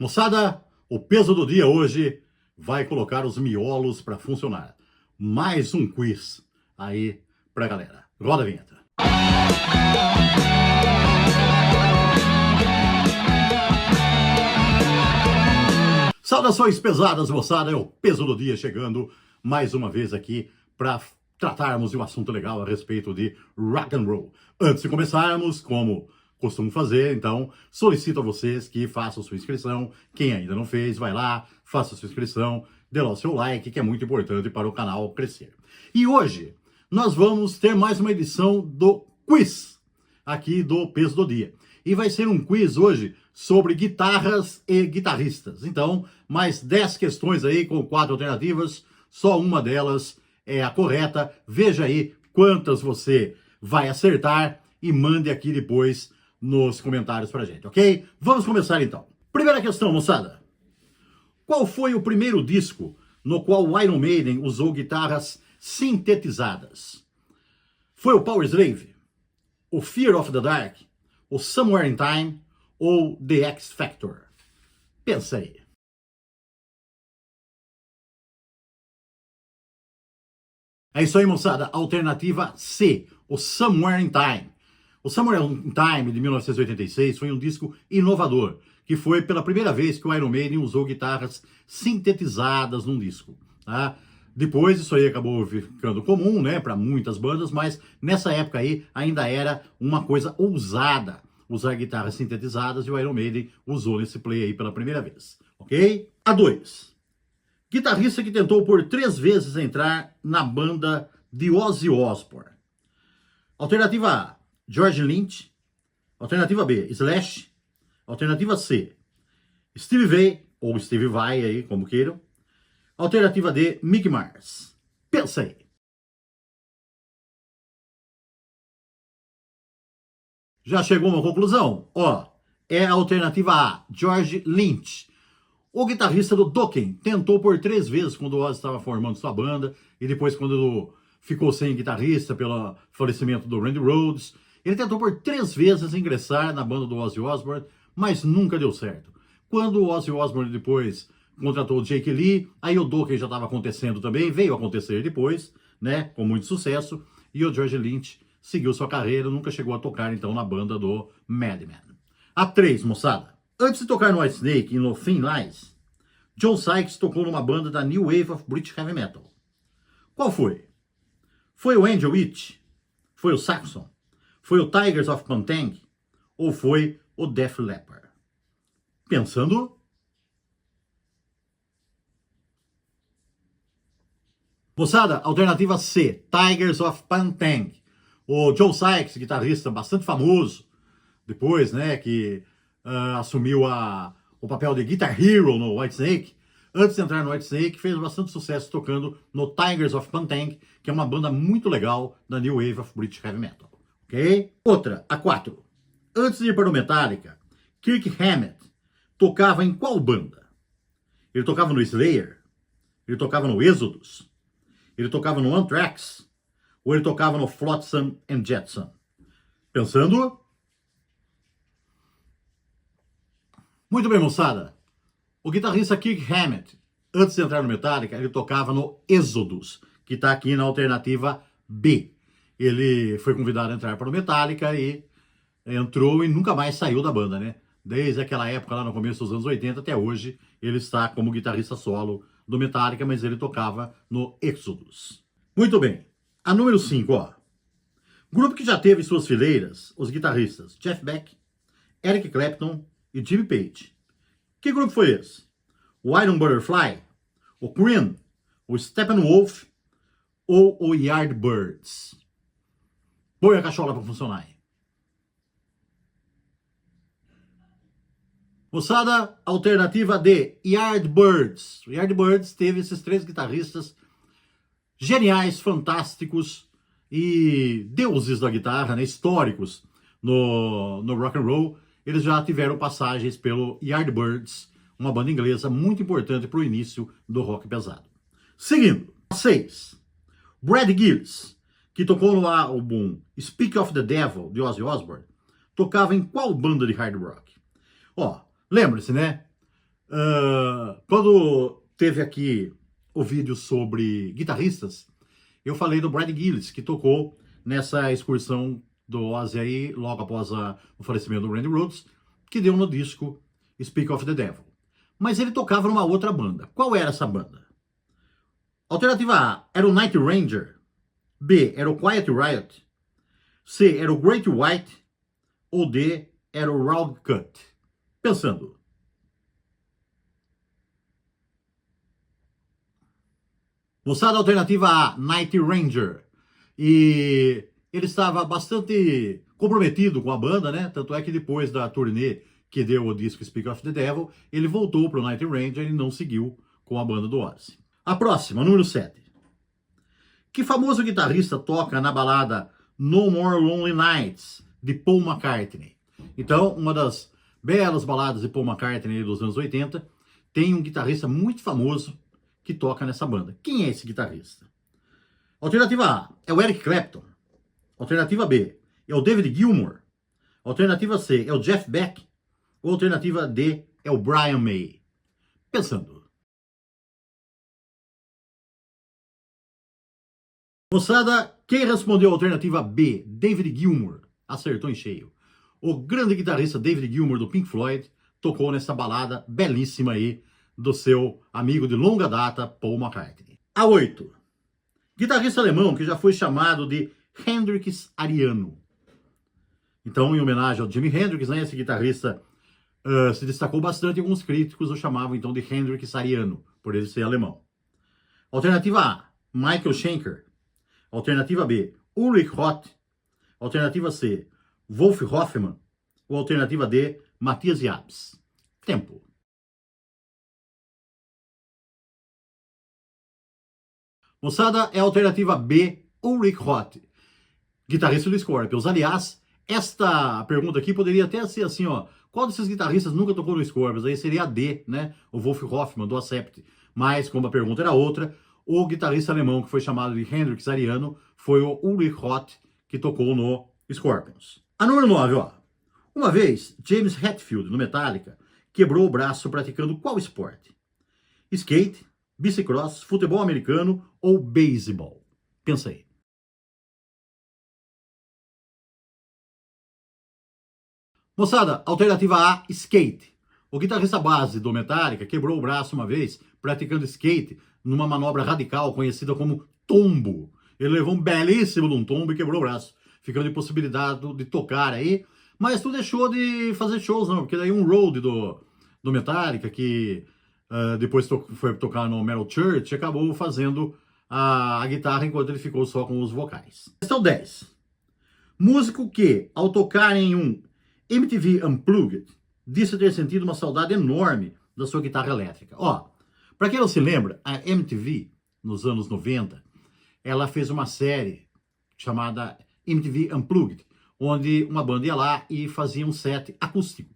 Moçada, o peso do dia hoje vai colocar os miolos para funcionar. Mais um quiz aí pra galera. Roda a vinheta. Saudações pesadas, moçada, é o peso do dia chegando mais uma vez aqui para tratarmos de um assunto legal a respeito de rock and roll. Antes de começarmos, como costumo fazer, então, solicito a vocês que façam sua inscrição. Quem ainda não fez, vai lá, faça sua inscrição, dê lá o seu like, que é muito importante para o canal crescer. E hoje, nós vamos ter mais uma edição do quiz, aqui do Peso do Dia. E vai ser um quiz hoje sobre guitarras e guitarristas. Então, mais 10 questões aí com 4 alternativas, só uma delas é a correta. Veja aí quantas você vai acertar e mande aqui depois nos comentários pra gente, ok? Vamos começar então. Primeira questão, moçada. Qual foi o primeiro disco no qual o Iron Maiden usou guitarras sintetizadas? Foi o Powerslave, o Fear of the Dark, o Somewhere in Time ou The X Factor? Pensa aí. É isso aí, moçada. Alternativa C, o Somewhere in Time. O Somewhere in Time, de 1986, foi um disco inovador, que foi pela primeira vez que o Iron Maiden usou guitarras sintetizadas num disco. Tá? Depois isso aí acabou ficando comum, né, para muitas bandas, mas nessa época aí ainda era uma coisa ousada usar guitarras sintetizadas e o Iron Maiden usou nesse play aí pela primeira vez, ok? A 2. Guitarrista que tentou por 3 vezes entrar na banda de Ozzy Osbourne. Alternativa A, George Lynch. Alternativa B, Slash. Alternativa C, Steve Vai, ou Steve Vai aí, como queiram. Alternativa D, Mick Mars. Pensa aí. Já chegou a uma conclusão? Ó, é a alternativa A, George Lynch. O guitarrista do Dokken tentou por 3 vezes quando o Ozzy estava formando sua banda e depois quando ficou sem guitarrista pelo falecimento do Randy Rhoads. Ele tentou por 3 vezes ingressar na banda do Ozzy Osbourne, mas nunca deu certo. Quando o Ozzy Osbourne depois contratou o Jake Lee, aí o Dokken já estava acontecendo também, veio acontecer depois, né, com muito sucesso, e o George Lynch seguiu sua carreira, nunca chegou a tocar então na banda do Madman. A 3, moçada. Antes de tocar no Whitesnake e no Thin Lizzy, John Sykes tocou numa banda da New Wave of British Heavy Metal. Qual foi? Foi o Angel Witch? Foi o Saxon? Foi o Tigers of Pantang? Ou foi o Def Leppard? Pensando? Moçada, alternativa C, Tigers of Pantang. O John Sykes, guitarrista bastante famoso, depois, né, que assumiu o papel de Guitar Hero no Whitesnake, antes de entrar no Whitesnake, fez bastante sucesso tocando no Tigers of Pantang, que é uma banda muito legal da New Wave of British Heavy Metal, ok? Outra, a 4. Antes de ir para o Metallica, Kirk Hammett tocava em qual banda? Ele tocava no Slayer? Ele tocava no Exodus? Ele tocava no Anthrax? Ou ele tocava no Flotsam and Jetsam? Pensando? Muito bem, moçada. O guitarrista Kirk Hammett, antes de entrar no Metallica, ele tocava no Exodus, que está aqui na alternativa B. Ele foi convidado a entrar para o Metallica e entrou e nunca mais saiu da banda, né? Desde aquela época, lá no começo dos anos 80 até hoje, ele está como guitarrista solo do Metallica, mas ele tocava no Exodus. Muito bem. A número 5, ó. Grupo que já teve em suas fileiras os guitarristas Jeff Beck, Eric Clapton e Jimmy Page. Que grupo foi esse? O Iron Butterfly, o Cream, o Steppenwolf ou o Yardbirds? Põe a cachola para funcionar aí. Moçada, alternativa D, Yardbirds. O Yardbirds teve esses 3 guitarristas geniais, fantásticos e deuses da guitarra, né, históricos no rock and roll. Eles já tiveram passagens pelo Yardbirds, uma banda inglesa muito importante para o início do rock pesado. Seguindo, 6. Brad Gillis, que tocou no álbum Speak of the Devil, de Ozzy Osbourne, tocava em qual banda de hard rock? Ó, lembre-se, né? Quando teve aqui o vídeo sobre guitarristas, eu falei do Brad Gillis, que tocou nessa excursão do Ozzy aí, logo após o falecimento do Randy Rhoads, que deu no disco Speak of the Devil. Mas ele tocava numa outra banda. Qual era essa banda? Alternativa A era o Night Ranger. B era o Quiet Riot. C era o Great White. Ou D era o Round Cut. Pensando. Moçada, alternativa A, Night Ranger. E ele estava bastante comprometido com a banda, né? Tanto é que depois da turnê que deu o disco Speak of the Devil, ele voltou para o Night Ranger e não seguiu com a banda do Ozzy. A próxima, número 7. Que famoso guitarrista toca na balada No More Lonely Nights, de Paul McCartney? Então, uma das belas baladas de Paul McCartney dos anos 80, tem um guitarrista muito famoso que toca nessa banda. Quem é esse guitarrista? Alternativa A é o Eric Clapton. Alternativa B é o David Gilmour. Alternativa C é o Jeff Beck. Ou alternativa D é o Brian May. Pensando. Moçada, quem respondeu a alternativa B, David Gilmour, acertou em cheio. O grande guitarrista David Gilmour do Pink Floyd tocou nessa balada belíssima aí do seu amigo de longa data, Paul McCartney. A 8. Guitarrista alemão que já foi chamado de Hendrix Ariano. Então, em homenagem ao Jimi Hendrix, né, esse guitarrista se destacou bastante e alguns críticos o chamavam então de Hendrix Ariano, por ele ser alemão. Alternativa A, Michael Schenker. Alternativa B, Ulrich Roth. Alternativa C, Wolf Hoffmann. Ou alternativa D, Matthias Jabs. Tempo. Moçada, é a alternativa B, Ulrich Roth, guitarrista do Scorpions. Aliás, esta pergunta aqui poderia até ser assim, ó, qual desses guitarristas nunca tocou no Scorpions? Aí seria a D, né, o Wolf Hoffmann, do Accept. Mas, como a pergunta era outra, o guitarrista alemão que foi chamado de Hendrix Ariano foi o Ulrich Roth, que tocou no Scorpions. A número 9, ó. Uma vez, James Hetfield, no Metallica, quebrou o braço praticando qual esporte? Skate, bicicross, futebol americano ou beisebol? Pensa aí. Moçada, alternativa A, skate. O guitarrista base do Metallica quebrou o braço uma vez praticando skate numa manobra radical conhecida como tombo. Ele levou um belíssimo de um tombo e quebrou o braço, ficando impossibilitado de tocar aí. Mas tu deixou de fazer shows, não, porque daí um road do Metallica, que depois foi tocar no Metal Church, acabou fazendo a guitarra enquanto ele ficou só com os vocais. Questão 10. Músico que, ao tocar em um MTV Unplugged, disse ter sentido uma saudade enorme da sua guitarra elétrica. Ó, para quem não se lembra, a MTV, nos anos 90, ela fez uma série chamada MTV Unplugged, onde uma banda ia lá e fazia um set acústico.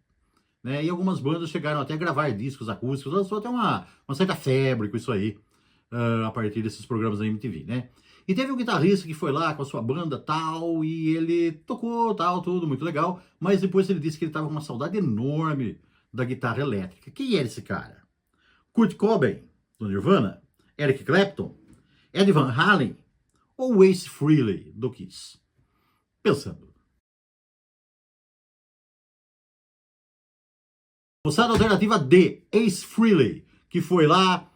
Né? E algumas bandas chegaram até a gravar discos acústicos, lançou até uma certa febre com isso aí, a partir desses programas da MTV, né? E teve um guitarrista que foi lá com a sua banda tal, e ele tocou tal, tudo muito legal, mas depois ele disse que ele estava com uma saudade enorme da guitarra elétrica. Quem era esse cara? Kurt Cobain, do Nirvana? Eric Clapton? Eddie Van Halen? Ou Ace Frehley, do Kiss? Pensando. Moçada, alternativa D, Ace Frehley, que foi lá,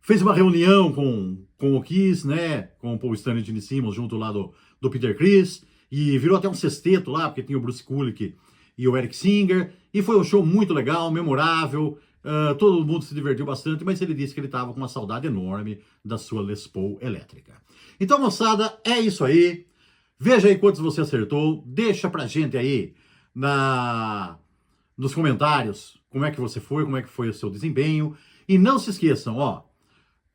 fez uma reunião com o Kiss, né, com o Paul Stanley e Gene Simmons, junto lá do Peter Criss, e virou até um sexteto lá, porque tinha o Bruce Kulick e o Eric Singer, e foi um show muito legal, memorável, todo mundo se divertiu bastante, mas ele disse que ele estava com uma saudade enorme da sua Les Paul elétrica. Então, moçada, é isso aí. Veja aí quantos você acertou, deixa pra gente aí nos comentários como é que você foi, como é que foi o seu desempenho, e não se esqueçam, ó,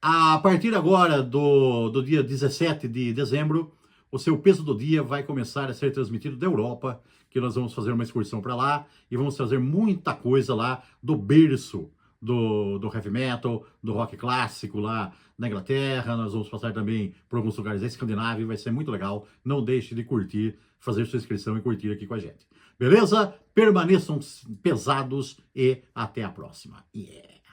a partir agora do dia 17 de dezembro, o seu peso do dia vai começar a ser transmitido da Europa, que nós vamos fazer uma excursão para lá e vamos trazer muita coisa lá do berço do heavy metal, do rock clássico lá na Inglaterra. Nós vamos passar também por alguns lugares da Escandinávia, vai ser muito legal. Não deixe de curtir fazer sua inscrição e curtir aqui com a gente. Beleza? Permaneçam pesados e até a próxima. Yeah!